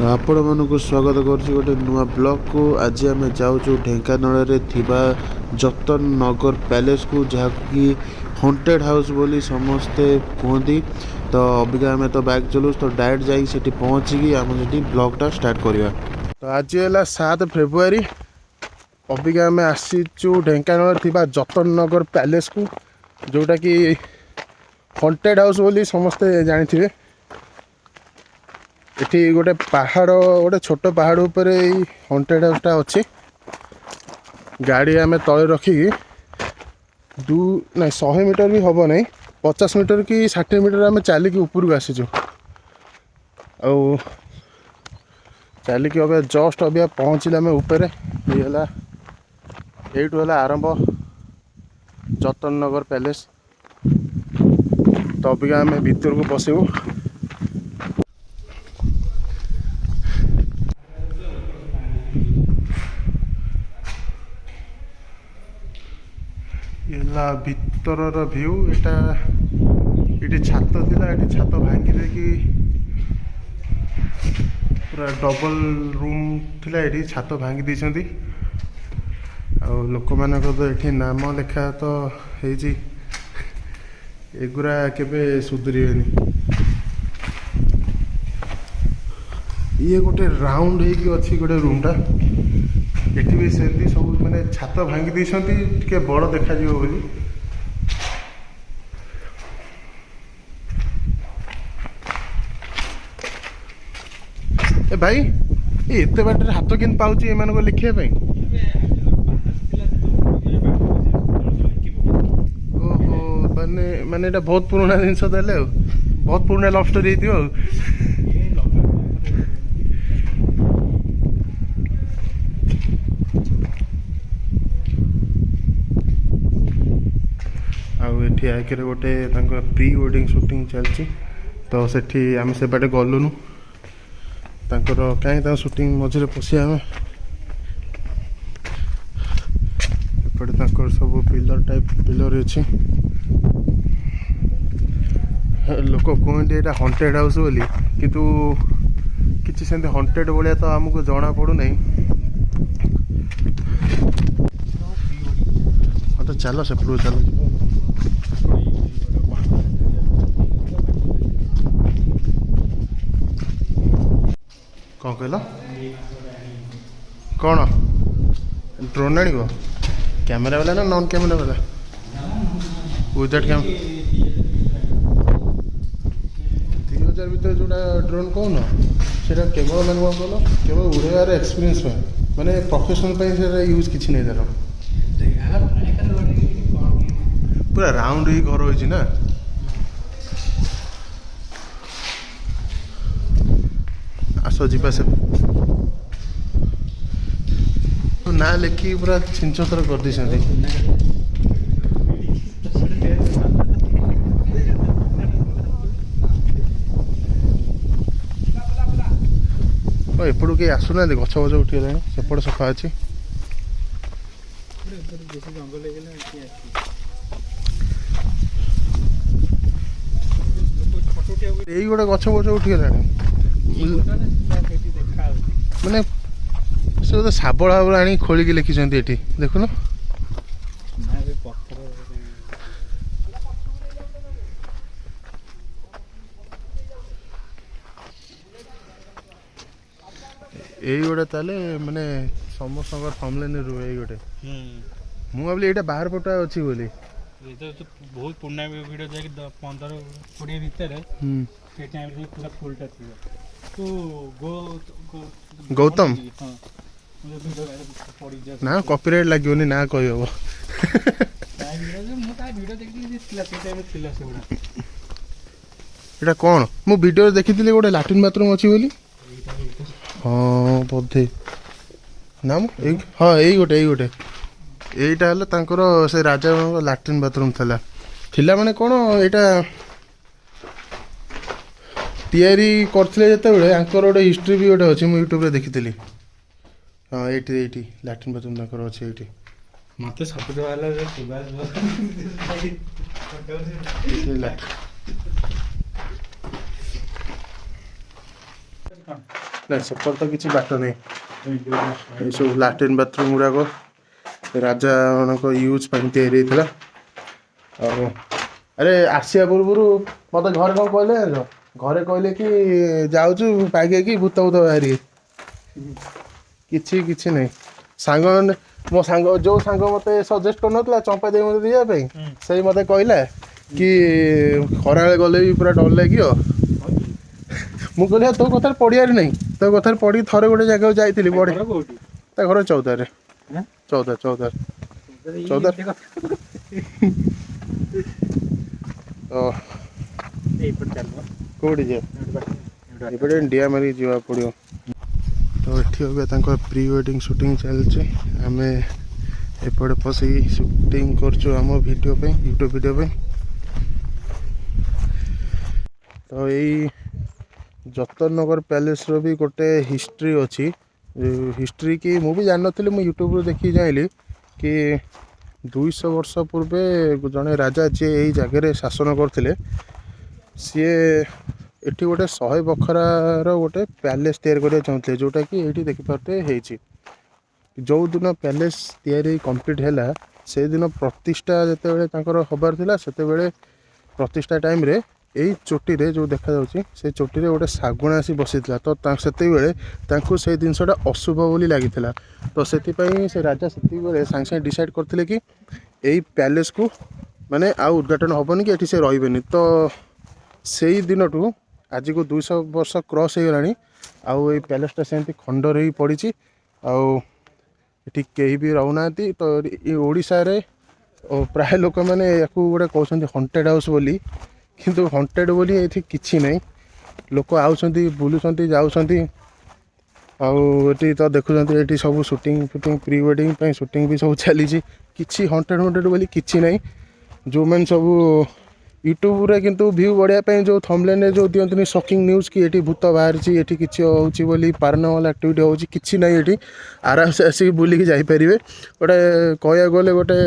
आपण मानक स्वागत करुच्ची गोटे नुआ ब्लॉग को। आज आम जाऊँ ढेंकानाल थिबा जतन नगर पैलेस को, जहाँ कि हॉन्टेड हाउस बोली समस्ते कहती। तो अबिका आम तो बाइक चलू, तो डायरेक्ट जाइए पहुँचिकी आम से ब्लॉगटा स्टार्ट करवा। तो आज है 7 फेब्रुआरी। अबिका आम आसीचु ढेंकानाल थिबा जतन नगर पैलेस को, जोटा कि हॉन्टेड हाउस बोली समस्ते जानी। एठी गोटे पहाड़, गोटे छोट पहाड़ उपर हॉन्टेड हाउसटा अच्छी। गाड़ी आम तले रखिकी 100 मीटर भी हम नहीं, 50 मीटर कि 60 मीटर आम चलिकी ऊपर को आसीचु। आउ चलिकी अब जस्ट अब पहुँचले आम ऊपर। ये आरंभ जतन नगर पैलेस। तो अबिका आम भीतर को पशु। भीतर व्यू एटा, ये छात थिला, ये छात भांगी देकी पूरा डबल रूम थिला, ये छात भांगी देछंती। आ लोक मानक तो ये नाम लेखा तो हेजी, एगुरा केबे सुधरीबेनी। ये गोटे राउंड हेकी अच्छी गोटे रूमटा। एठी भी सेमती सब माने छात भांगी देछंती, टिके बड़ देखा जिवो बोली। ए भाई एते बाटे हाथ केन पाउची ए मानको लिखिया पई? ओहो, माने एटा बहुत पुराना जिंस देले, बहुत पुराना लव स्टोरी हेतियो। आउे आगे गोटे प्री वेडिंग शूटिंग चलती। तो सेठी आम से बाटे गलुनु कहीं शूटिंग मझे पशिया आम एपटे सब पिलर टाइप पिलर अच्छी। लोक कहते यहाँ हॉन्टेड हाउस बोली, किंतु किसी सेमती हॉन्टेड भाया तो आमको जना पड़ू नहीं। हाँ तो चलो से चलो। कौन कहल? कौन ड्रोन आण? कैमेरा वाला ना नॉन कैमेरा वाला? विदाउट कैम 3000 भर जो ड्रोन कौन से केवल मैंने कौन कहल, केवल उड़ार एक्सपीरियंस माने प्रोफेशनल यूज किसी नहीं तार। पूरा राउंड ही घर होइछि ना। आसो जीवा से ना लिखी पूरा छिंचतर कर दी। एपटू कहीं आसुना, गछ गछ उठीगला सेपट सफा अच्छी। यही गोटे गछ गछ उठीगला माने से गोटे शाबल हाबल आनी खोलिकी लिखिंट ये देखुन। यही गोटे ताले माने समस्त फैमिली रुहे गोटे। मु भाविली यहाँ बाहर पटा अच्छी बोली। बहुत पुराना वीडियो जाके 15-20 भीतर से टाइम रे पूरा फुलटा थी। तो गौतम ना कॉपीराइट लागोनी ना कहि हबो। एटा कोन मु वीडियो देखिथिले गोटे लैट्रिन बाथरूम अछि बोली। हाँ बोधे नाम एक, हाँ यही गोटे यहीटा है तांकर से राजा लैट्रिन बाथरूम थिला माने कौन यहाँ तैयारी करथिले जेतेबेले आंकर गोटे हिस्ट्री भी गोटे अच्छी। मुझे यूट्यूब देखी। हाँ ये लैट्रिन बाथरूम तांकर अच्छे ये मत सब वाला ନା ସେପଟେ ତ କିଛି ବାଟ ନାହିଁ ଏସବୁ ଲାଟ୍ରିନ୍ ବାଥରୁମ୍ ଗୁଡ଼ାକ ରାଜାମାନଙ୍କ ୟୁଜ୍ ପାଇଁ ତିଆରି ହେଇଥିଲା। ଆଉ ଆରେ ଆସିବା ପୂର୍ବରୁ ମୋତେ ଘରେ କ'ଣ କହିଲେ ଜାଣିଛ? ଘରେ କହିଲେ କି ଯାଉଛୁ ପାଇକି ଭୂତ ବାହାରିବେ। କିଛି ନାହିଁ। ସାଙ୍ଗମାନେ ମୋ ସାଙ୍ଗ ଯେଉଁ ସାଙ୍ଗ ମୋତେ ସଜେଷ୍ଟ କରିନଥିଲା ଚମ୍ପା ଦେଇ ମୋତେ ଯିବା ପାଇଁ ସେଇ ମୋତେ କହିଲା କି ଖରାବେଳେ ଗଲେ ବି ପୁରା ଡର ଲାଗିବ। ମୁଁ କହିଲି ତୋ କଥାରେ ପଡ଼ିବାର ନାହିଁ, ତୋ କଥାରେ ପଡ଼ିକି ଥରେ ଗୋଟେ ଜାଗାକୁ ଯାଇଥିଲି ବଢ଼ି ତା ଘର ଚୌଦାରେ। ଚୌଦାର କୋଉଠି ଯିବା? ଏପଟେ ଡିଆ ମାରିକି ଯିବାକୁ ପଡ଼ିବ। ତ ଏଠି ଏବେ ତାଙ୍କର ପ୍ରି ୱେଡ଼ିଂ ସୁଟିଂ ଚାଲିଛି। ଆମେ ଏପଟେ ପଶିକି ସୁଟିଂ କରୁଛୁ ଆମ ଭିଡ଼ିଓ ପାଇଁ, ୟୁଟ୍ୟୁବ୍ ଭିଡ଼ିଓ ପାଇଁ। ତ ଏଇ ଯତନ ନଗର ପ୍ୟାଲେସ୍ର ବି ଗୋଟେ ହିଷ୍ଟ୍ରି ଅଛି। ହିଷ୍ଟ୍ରି କି ମୁଁ ବି ଜାଣିନଥିଲି, ମୁଁ ୟୁଟ୍ୟୁବରୁ ଦେଖିକି ଜାଣିଲି କି 200 ବର୍ଷ ପୂର୍ବେ ଜଣେ ରାଜା ଯିଏ ଏଇ ଜାଗାରେ ଶାସନ କରୁଥିଲେ, ସିଏ ଏଠି ଗୋଟେ 100 ବଖରାର ଗୋଟେ ପ୍ୟାଲେସ୍ ତିଆରି କରିବାକୁ ଚାହୁଁଥିଲେ, ଯେଉଁଟାକି ଏଇଠି ଦେଖିପାରୁଥିବେ ହେଇଛି। ଯେଉଁଦିନ ପ୍ୟାଲେସ୍ ତିଆରି କମ୍ପ୍ଲିଟ୍ ହେଲା ସେଇଦିନ ପ୍ରତିଷ୍ଠା ଯେତେବେଳେ ତାଙ୍କର ହେବାର ଥିଲା, ସେତେବେଳେ ପ୍ରତିଷ୍ଠା ଟାଇମ୍ରେ ଏଇ ଚୋଟିରେ ଯେଉଁ ଦେଖାଯାଉଛି ସେଇ ଚୋଟିରେ ଗୋଟେ ଶାଗୁଣା ଆସି ବସିଥିଲା। ତ ସେତେବେଳେ ତାଙ୍କୁ ସେଇ ଜିନିଷଟା ଅଶୁଭ ବୋଲି ଲାଗିଥିଲା। ତ ସେଥିପାଇଁ ସେ ରାଜା ସେତିକିବେଳେ ସାଙ୍ଗେ ଡିସାଇଡ଼୍ କରିଥିଲେ କି ଏଇ ପ୍ୟାଲେସ୍କୁ ମାନେ ଆଉ ଉଦ୍ଘାଟନ ହେବନି କି ଏଠି ସେ ରହିବେନି। ତ ସେଇ ଦିନଠୁ ଆଜିକୁ 200 ବର୍ଷ କ୍ରସ୍ ହେଇଗଲାଣି, ଆଉ ଏଇ ପ୍ୟାଲେସ୍ଟା ସେମିତି ଖଣ୍ଡରେ ହିଁ ପଡ଼ିଛି। ଆଉ ଏଠି କେହି ବି ରହୁନାହାନ୍ତି। ତ ଓଡ଼ିଶାରେ ପ୍ରାୟ ଲୋକମାନେ ୟାକୁ ଗୋଟେ କହୁଛନ୍ତି ହଣ୍ଟେଡ଼୍ ହାଉସ୍ ବୋଲି, କିନ୍ତୁ ହଣ୍ଟେଡ଼୍ ବୋଲି ଏଠି କିଛି ନାହିଁ। ଲୋକ ଆଉଛନ୍ତି, ବୁଲୁଛନ୍ତି, ଯାଉଛନ୍ତି। ଆଉ ଏଠି ତ ଦେଖୁଛନ୍ତି ଏଠି ସବୁ ସୁଟିଂ ପ୍ରି ୱେଡ଼ିଂ ପାଇଁ ସୁଟିଂ ବି ସବୁ ଚାଲିଛି। କିଛି ହଣ୍ଟେଡ଼୍ ବୋଲି କିଛି ନାହିଁ। ଯେଉଁମାନେ ସବୁ ୟୁଟ୍ୟୁବରେ କିନ୍ତୁ ଭ୍ୟୁ ବଢ଼ିବା ପାଇଁ ଯେଉଁ ଥମ୍ବନେଲ୍ରେ ଯେଉଁ ଦିଅନ୍ତିନି ସକିଂ ନ୍ୟୁଜ୍ କି ଏଠି ଭୂତ ବାହାରିଛି, ଏଠି କିଛି ହେଉଛି ବୋଲି, ପାରାନର୍ମାଲ୍ ଆକ୍ଟିଭିଟି ହେଉଛି, କିଛି ନାହିଁ। ଏଠି ଆରାମସେ ଆସିକି ବୁଲିକି ଯାଇପାରିବେ। ଗୋଟେ କହିବାକୁ ଗଲେ ଗୋଟେ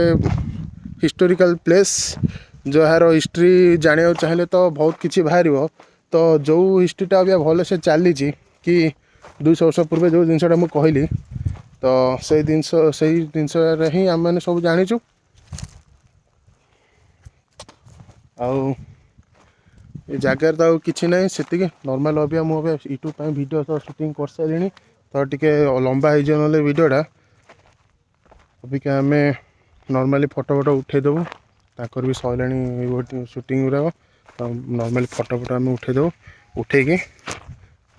ହିଷ୍ଟୋରିକାଲ୍ ପ୍ଲେସ୍, ଯାହାର ହିଷ୍ଟ୍ରି ଜାଣିବାକୁ ଚାହିଁଲେ ତ ବହୁତ କିଛି ବାହାରିବ। ତ ଯେଉଁ ହିଷ୍ଟ୍ରିଟା ଅବିକା ଭଲସେ ଚାଲିଛି କି 200 ବର୍ଷ ପୂର୍ବେ ଯେଉଁ ଜିନିଷଟା ମୁଁ କହିଲି, ତ ସେଇ ଜିନିଷରେ ହିଁ ଆମେମାନେ ସବୁ ଜାଣିଛୁ। ଆଉ ଏ ଜାଗାରେ ତ ଆଉ କିଛି ନାହିଁ, ସେତିକି ନର୍ମାଲ୍। ଅବିକା ମୁଁ ୟୁଟ୍ୟୁବ୍ ପାଇଁ ଭିଡ଼ିଓ ତ ସୁଟିଂ କରିସାରିଲିଣି, ତ ଟିକେ ଲମ୍ବା ହେଇଯିବ ନହେଲେ ଭିଡ଼ିଓଟା। ଅବିକା ଆମେ ନର୍ମାଲି ଫଟୋ ଉଠାଇଦେବୁ। ତାଙ୍କର ବି ସରିଲାଣି ସୁଟିଂ ଗୁଡ଼ାକ। ତ ନର୍ମାଲି ଫଟୋ ଆମେ ଉଠାଇଦେବୁ। ଉଠେଇକି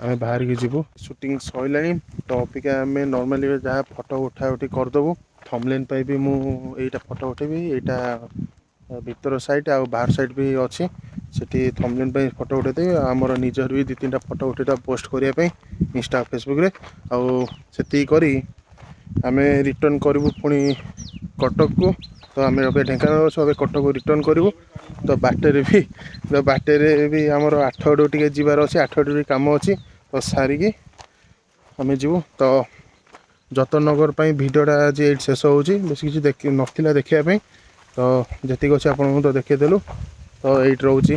ଆମେ ବାହାରିକି ଯିବୁ। ସୁଟିଂ ସରିଲାଣି, ତ ଅବିକା ଆମେ ନର୍ମାଲି ଯାହା ଫଟୋ ଉଠାଉଠି କରିଦେବୁ। ଥମ୍ବନେଲ୍ ପାଇଁ ବି ମୁଁ ଏଇଟା ଫଟୋ ଉଠାଇବି। ଏଇଟା ଭିତର ସାଇଟ୍ ଆଉ ବାହାର ସାଇଟ୍ ବି ଅଛି, ସେଠି ଥମ୍ବନେଲ୍ ପାଇଁ ଫଟୋ ଉଠାଇଦେବି। ଆମର ନିଜର ବି 2-3ଟା ଫଟୋ ଉଠାଇଦେବା ପୋଷ୍ଟ କରିବା ପାଇଁ ଇନଷ୍ଟା ଫେସବୁକ୍ରେ। ଆଉ ସେତିକି କରି ଆମେ ରିଟର୍ଣ୍ଣ କରିବୁ ପୁଣି କଟକକୁ। ତ ଆମେ ଏବେ ଢେଙ୍କାନାଳ ଅଛୁ, ଏବେ କଟକକୁ ରିଟର୍ଣ୍ଣ କରିବୁ। ତ ବାଟରେ ବି ଆମର ଆଠଗଡ଼ ଟିକେ ଯିବାର ଅଛି, ଆଠଗଡ଼ ବି କାମ ଅଛି। ତ ସାରିକି ଆମେ ଯିବୁ। ତ ଯତନ ନଗର ପାଇଁ ଭିଡ଼ିଓଟା ଆଜି ଏଇଠି ଶେଷ ହେଉଛି। ବେଶୀ କିଛି ନଥିଲା ଦେଖିବା ପାଇଁ, ତ ଯେତିକି ଅଛି ଆପଣଙ୍କୁ ତ ଦେଖେଇଦେଲୁ। ତ ଏଇଠି ରହୁଛି।